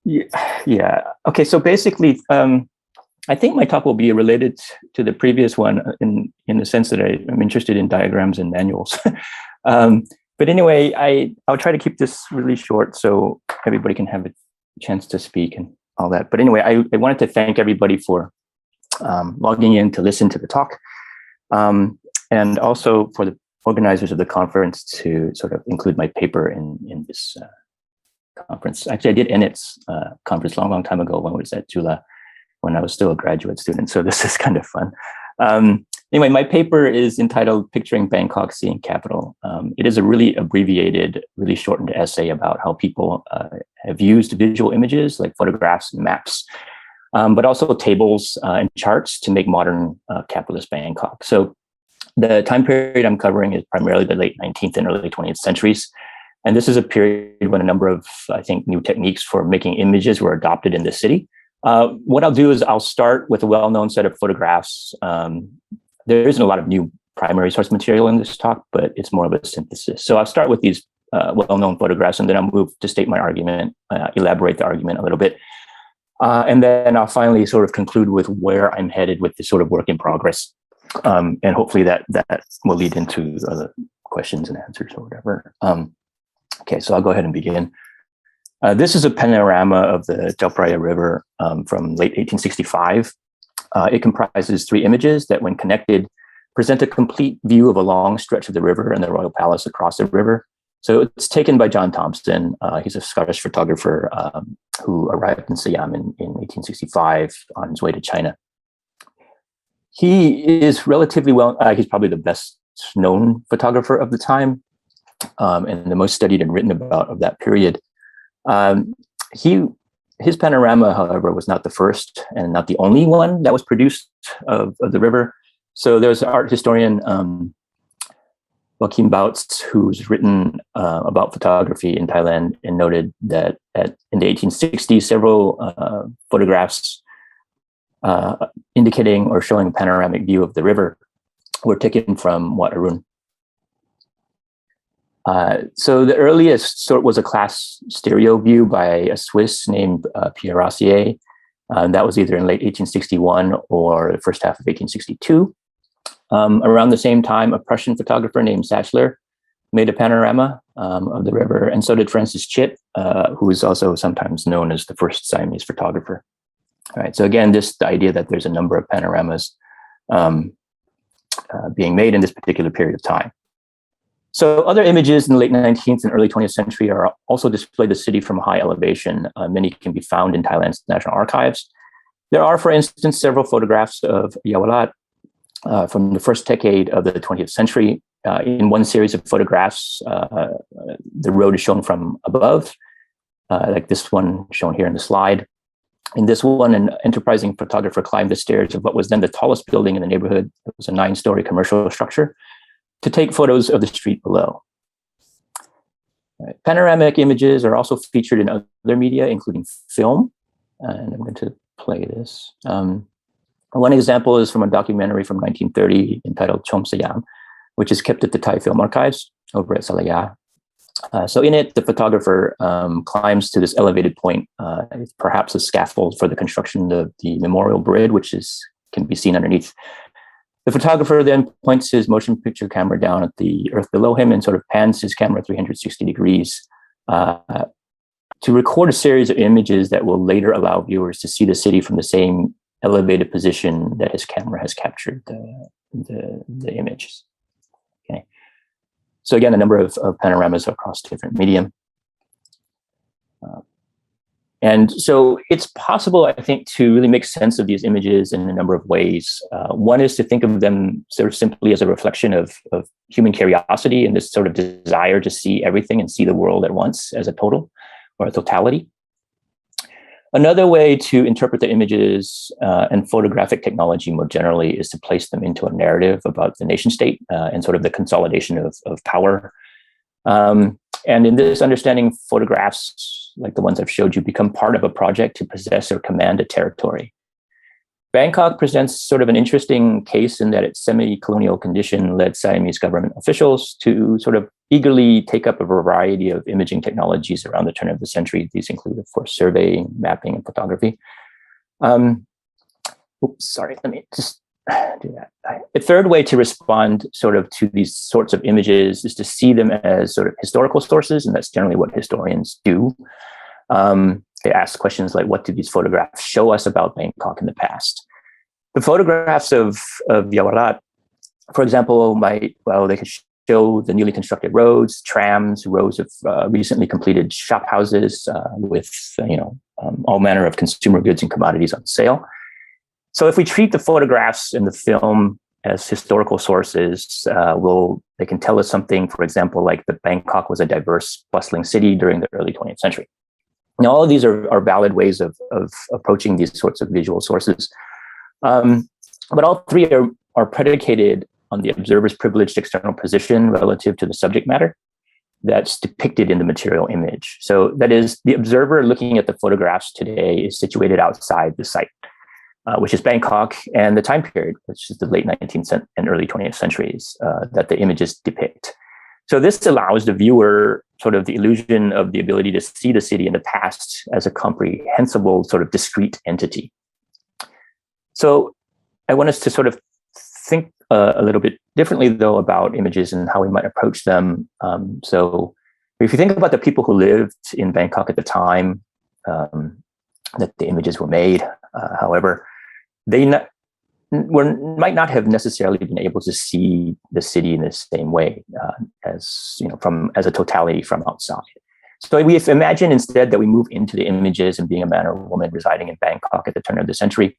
Yeah, yeah. Okay, so basically, I think my talk will be related to the previous one in the sense that I'm interested in diagrams and manuals. um, but anyway, I'll try to keep this really short so everybody can have a chance to speak and all that. But anyway, I wanted to thank everybody for logging in to listen to the talk, and also for the organizers of the conference to sort of include my paper in this conference. Actually, I did ENITS conference long time ago when I was at Chula, when I was still a graduate student. So this is kind of fun. Anyway, my paper is entitled Picturing Bangkok Sea and Capital. It is a really abbreviated, really shortened essay about how people have used visual images like photographs and maps, but also tables and charts to make modern capitalist Bangkok. So the time period I'm covering is primarily the late 19th and early 20th centuries. And this is a period when a number of, I think, new techniques for making images were adopted in the city. What I'll do is I'll start with a well-known set of photographs. There isn't a lot of new primary source material in this talk, but it's more of a synthesis. So I'll start with these well-known photographs, and then I'll move to state my argument, elaborate the argument a little bit. And then I'll finally sort of conclude with where I'm headed with this sort of work in progress. And hopefully that will lead into other questions and answers or whatever. Okay, so I'll go ahead and begin. This is a panorama of the Chao Phraya River from late 1865. It comprises 3 images that, when connected, present a complete view of a long stretch of the river and the royal palace across the river. So it's taken by John Thompson. He's a Scottish photographer who arrived in Siam in 1865 on his way to China. He is relatively well, he's probably the best known photographer of the time, and the most studied and written about of that period. His panorama, however, was not the first and not the only one that was produced of the river. So there's art historian Joachim Bouts, who's written about photography in Thailand, and noted that in the 1860s, several photographs indicating or showing a panoramic view of the river were taken from Wat Arun. So the earliest sort was a class stereo view by a Swiss named Pierre Rassier. That was either in late 1861 or the first half of 1862. Around the same time, a Prussian photographer named Sachler made a panorama of the river, and so did Francis Chitt, who is also sometimes known as the first Siamese photographer. All right, so again, the idea that there's a number of panoramas being made in this particular period of time. So other images in the late 19th and early 20th century are also display the city from high elevation. Many can be found in Thailand's National Archives. There are, for instance, several photographs of Yawalat from the first decade of the 20th century. In one series of photographs, the road is shown from above, like this one shown here in the slide. In this one, an enterprising photographer climbed the stairs of what was then the tallest building in the neighborhood. It was a 9-story commercial structure, to take photos of the street below. Right. Panoramic images are also featured in other media, including film. And I'm going to play this. One example is from a documentary from 1930 entitled Chom Siam, which is kept at the Thai Film Archives over at Salaya. So in it, the photographer climbs to this elevated point, perhaps a scaffold for the construction of the memorial bridge, which can be seen underneath. The photographer then points his motion picture camera down at the earth below him and sort of pans his camera 360 degrees to record a series of images that will later allow viewers to see the city from the same elevated position that his camera has captured the images. Okay. So again, a number of panoramas across different medium. And so it's possible, I think, to really make sense of these images in a number of ways. One is to think of them sort of simply as a reflection of human curiosity and this sort of desire to see everything and see the world at once as a total or a totality. Another way to interpret the images and photographic technology more generally is to place them into a narrative about the nation state and sort of the consolidation of power. And in this understanding, photographs like the ones I've showed you become part of a project to possess or command a territory. Bangkok presents sort of an interesting case in that its semi-colonial condition led Siamese government officials to sort of eagerly take up a variety of imaging technologies around the turn of the century. These include, of course, surveying, mapping, and photography. Sorry, let me just do that. The third way to respond sort of to these sorts of images is to see them as sort of historical sources, and that's generally what historians do. They ask questions like, what do these photographs show us about Bangkok in the past? The photographs of Yaowarat, for example, they could show the newly constructed roads, trams, rows of recently completed shop houses with all manner of consumer goods and commodities on sale. So if we treat the photographs in the film as historical sources, they can tell us something, for example, like that Bangkok was a diverse, bustling city during the early 20th century. Now, all of these are valid ways of approaching these sorts of visual sources. But all three are predicated on the observer's privileged external position relative to the subject matter that's depicted in the material image. So that is, the observer looking at the photographs today is situated outside the site, which is Bangkok, and the time period, which is the late 19th and early 20th centuries that the images depict. So this allows the viewer sort of the illusion of the ability to see the city in the past as a comprehensible sort of discrete entity. So I want us to sort of think a little bit differently, though, about images and how we might approach them. So if you think about the people who lived in Bangkok at the time that the images were made, however, they might not have necessarily been able to see the city in the same way as a totality from outside. So we imagine instead that we move into the images and being a man or woman residing in Bangkok at the turn of the century,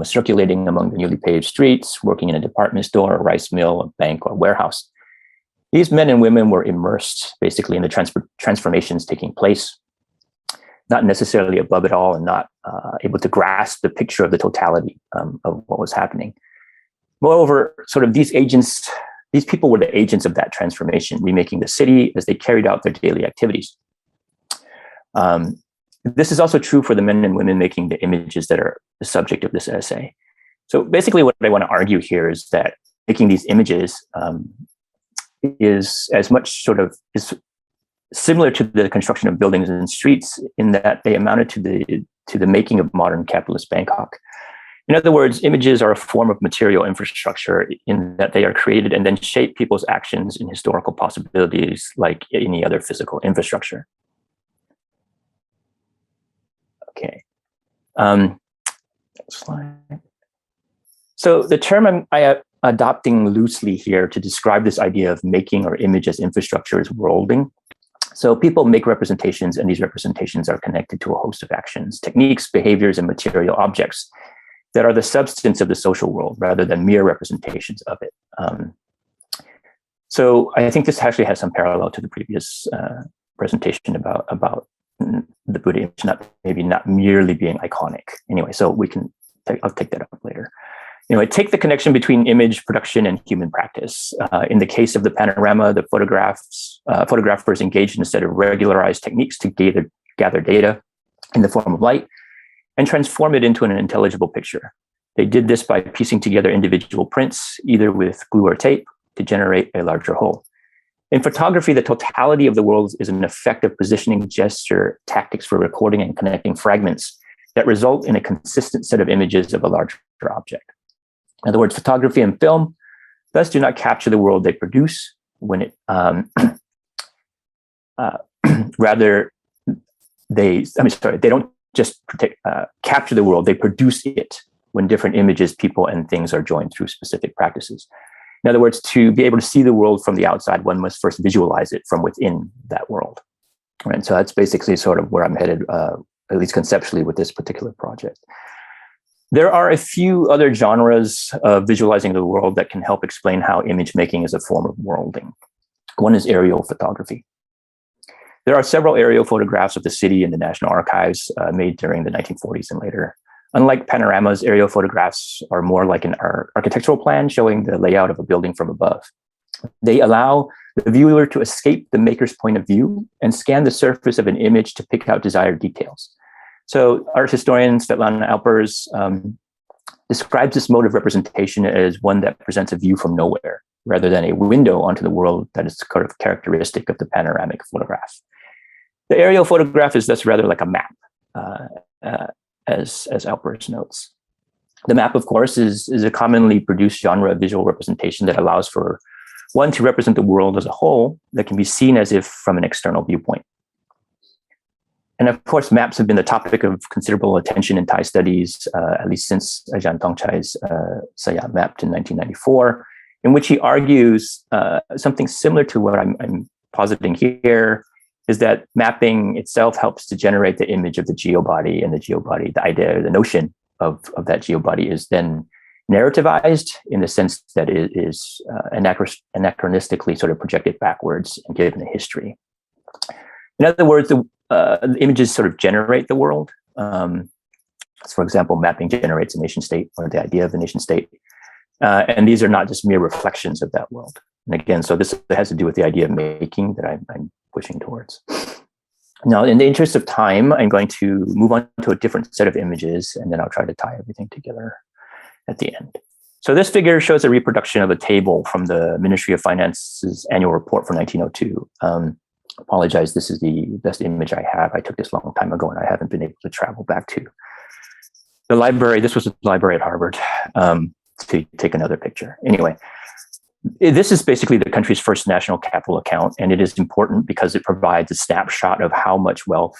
circulating among the newly paved streets, working in a department store, a rice mill, a bank, or warehouse. These men and women were immersed basically in the transformations taking place, not necessarily above it all and not able to grasp the picture of the totality of what was happening. Moreover, sort of these people were the agents of that transformation, remaking the city as they carried out their daily activities. This is also true for the men and women making the images that are the subject of this essay. So basically what I want to argue here is that making these images is as much is similar to the construction of buildings and streets in that they amounted to the making of modern capitalist Bangkok. In other words, images are a form of material infrastructure in that they are created and then shape people's actions in historical possibilities like any other physical infrastructure. Okay. Next slide. So the term I'm adopting loosely here to describe this idea of making or image as infrastructure is worlding. So people make representations, and these representations are connected to a host of actions, techniques, behaviors, and material objects that are the substance of the social world rather than mere representations of it. So I think this actually has some parallel to the previous presentation about the Buddha image not merely being iconic. Anyway, so I'll take that up later. Take the connection between image production and human practice. In the case of the panorama, the photographers engaged in a set of regularized techniques to gather data in the form of light and transform it into an intelligible picture. They did this by piecing together individual prints, either with glue or tape, to generate a larger whole. In photography, the totality of the world is an effective positioning gesture tactics for recording and connecting fragments that result in a consistent set of images of a larger object. In other words, photography and film thus do not capture the world they produce when it rather they don't just capture the world, they produce it when different images, people, and things are joined through specific practices. In other words, to be able to see the world from the outside, one must first visualize it from within that world. Right? So that's basically sort of where I'm headed, at least conceptually, with this particular project. There are a few other genres of visualizing the world that can help explain how image making is a form of worlding. One is aerial photography. There are several aerial photographs of the city in the National Archives made during the 1940s and later. Unlike panoramas, aerial photographs are more like an architectural plan showing the layout of a building from above. They allow the viewer to escape the maker's point of view and scan the surface of an image to pick out desired details. So art historian Svetlana Alpers describes this mode of representation as one that presents a view from nowhere, rather than a window onto the world that is sort of characteristic of the panoramic photograph. The aerial photograph is thus rather like a map, as Alpers notes. The map, of course, is a commonly produced genre of visual representation that allows for one to represent the world as a whole that can be seen as if from an external viewpoint. And of course, maps have been the topic of considerable attention in Thai studies, at least since Ajahn Tongchai's Siam Mapped in 1994, in which he argues something similar to what I'm positing here, is that mapping itself helps to generate the image of the geobody, and the geobody, the idea, the notion of that geobody is then narrativized in the sense that it is anachronistically sort of projected backwards and given a history. In other words, the images sort of generate the world. For example, mapping generates a nation state, or the idea of a nation state. And these are not just mere reflections of that world. And again, so this has to do with the idea of making that I'm pushing towards. Now, in the interest of time, I'm going to move on to a different set of images, and then I'll try to tie everything together at the end. So this figure shows a reproduction of a table from the Ministry of Finance's annual report for 1902. Apologize, this is the best image I have. I took this a long time ago, and I haven't been able to travel back to the library. This was the library at Harvard to take another picture. Anyway, this is basically the country's first national capital account, and it is important because it provides a snapshot of how much wealth,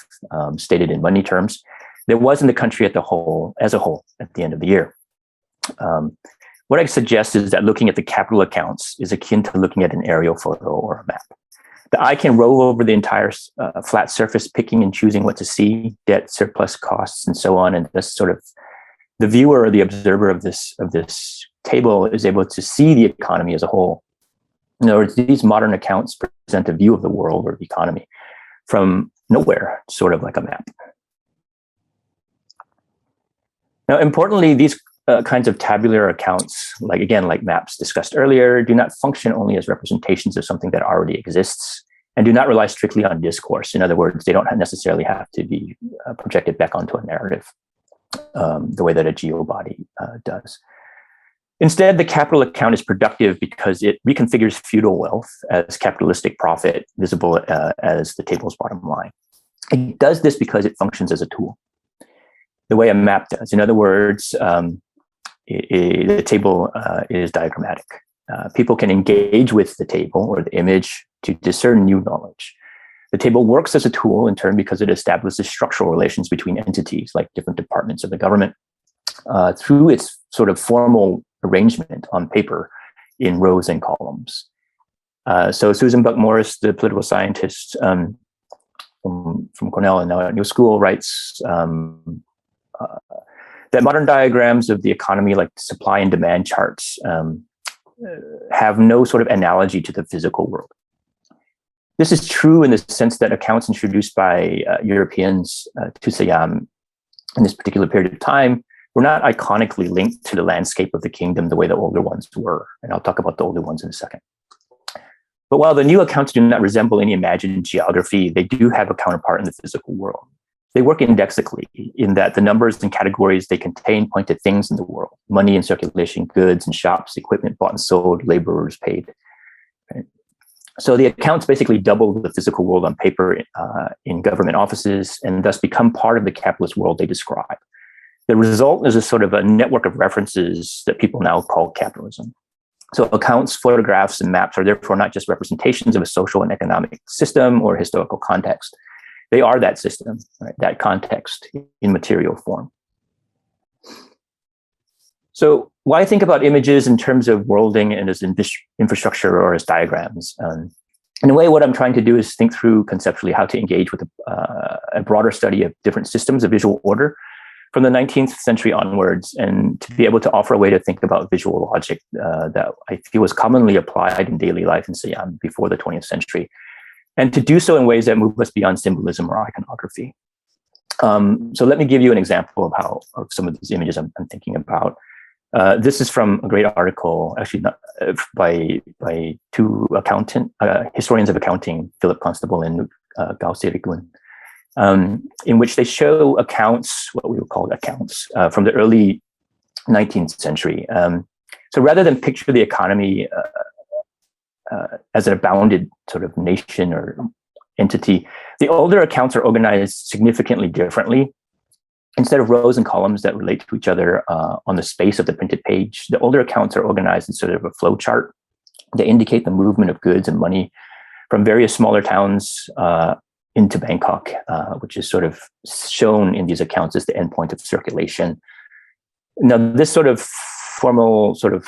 stated in money terms, there was in the country as a whole at the end of the year. What I suggest is that looking at the capital accounts is akin to looking at an aerial photo or a map. The eye can roll over the entire flat surface, picking and choosing what to see, debt, surplus, costs, and so on. And this sort of the viewer or the observer of this table is able to see the economy as a whole. In other words, these modern accounts present a view of the world or the economy from nowhere, sort of like a map. Now, importantly, these kinds of tabular accounts, like maps discussed earlier, do not function only as representations of something that already exists and do not rely strictly on discourse. In other words, they don't necessarily have to be projected back onto a narrative the way that a geobody does. Instead, the capital account is productive because it reconfigures feudal wealth as capitalistic profit, visible as the table's bottom line. It does this because it functions as a tool, the way a map does. In other words, the table is diagrammatic. People can engage with the table or the image to discern new knowledge. The table works as a tool in turn because it establishes structural relations between entities like different departments of the government through its sort of formal arrangement on paper in rows and columns. So Susan Buck Morris, the political scientist from Cornell and now at New School, writes that modern diagrams of the economy, like supply and demand charts, have no sort of analogy to the physical world. This is true in the sense that accounts introduced by Europeans to Siam in this particular period of time were not iconically linked to the landscape of the kingdom the way the older ones were. And I'll talk about the older ones in a second. But while the new accounts do not resemble any imagined geography, they do have a counterpart in the physical world. They work indexically in that the numbers and categories they contain point to things in the world: money in circulation, goods and shops, equipment bought and sold, laborers paid. Right? So the accounts basically double the physical world on paper in government offices and thus become part of the capitalist world they describe. The result is a sort of a network of references that people now call capitalism. So accounts, photographs, and maps are therefore not just representations of a social and economic system or historical context. They are that system, right? That context in material form. So why think about images in terms of worlding and as infrastructure or as diagrams? In a way, what I'm trying to do is think through conceptually how to engage with a broader study of different systems of visual order from the 19th century onwards, and to be able to offer a way to think about visual logic that I feel was commonly applied in daily life in Siam before the 20th century, and to do so in ways that move us beyond symbolism or iconography. So let me give you an example of some of these images I'm thinking about. This is from a great article, actually not, by two historians of accounting, Philip Constable and Gao Sirigun, in which they show accounts, what we would call accounts, from the early 19th century. So rather than picture the economy as a bounded sort of nation or entity, the older accounts are organized significantly differently. Instead of rows and columns that relate to each other on the space of the printed page, the older accounts are organized in sort of a flow chart. They indicate the movement of goods and money from various smaller towns into Bangkok, which is sort of shown in these accounts as the endpoint of circulation. Now, this sort of formal sort of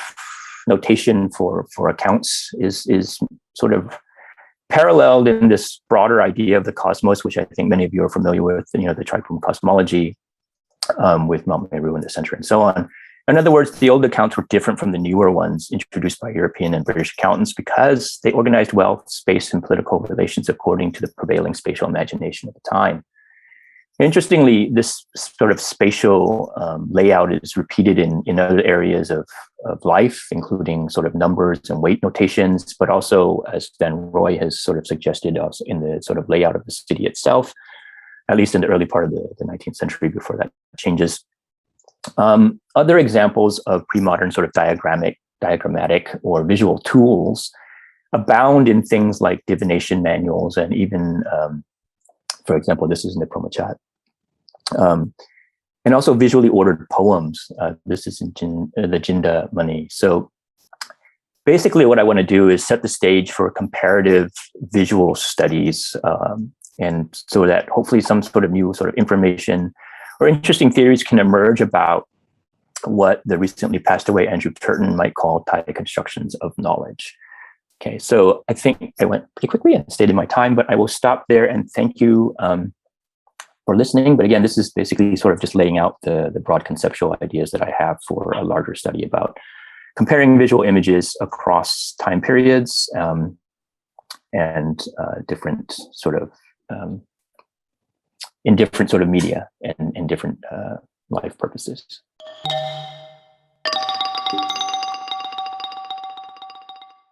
notation for accounts is sort of paralleled in this broader idea of the cosmos, which I think many of you are familiar with, the trichome cosmology, with Mount Meru in the center and so on. In other words, the old accounts were different from the newer ones introduced by European and British accountants because they organized wealth, space, and political relations according to the prevailing spatial imagination of the time. Interestingly, this sort of spatial layout is repeated in other areas of life, including sort of numbers and weight notations, but also, as Van Roy has sort of suggested, also in the sort of layout of the city itself, at least in the early part of the 19th century before that changes. Other examples of pre-modern sort of diagrammatic or visual tools abound in things like divination manuals and even, for example, this is in the Promachat. And also visually ordered poems. This is in the Jinda Mani. So basically what I want to do is set the stage for comparative visual studies, and so that hopefully some sort of new sort of information or interesting theories can emerge about what the recently passed away Andrew Turton might call Thai constructions of knowledge. Okay, so I think I went pretty quickly and stated my time, but I will stop there and thank you for listening. But again, this is basically sort of just laying out the broad conceptual ideas that I have for a larger study about comparing visual images across time periods and different sort of in different sort of media and different life purposes.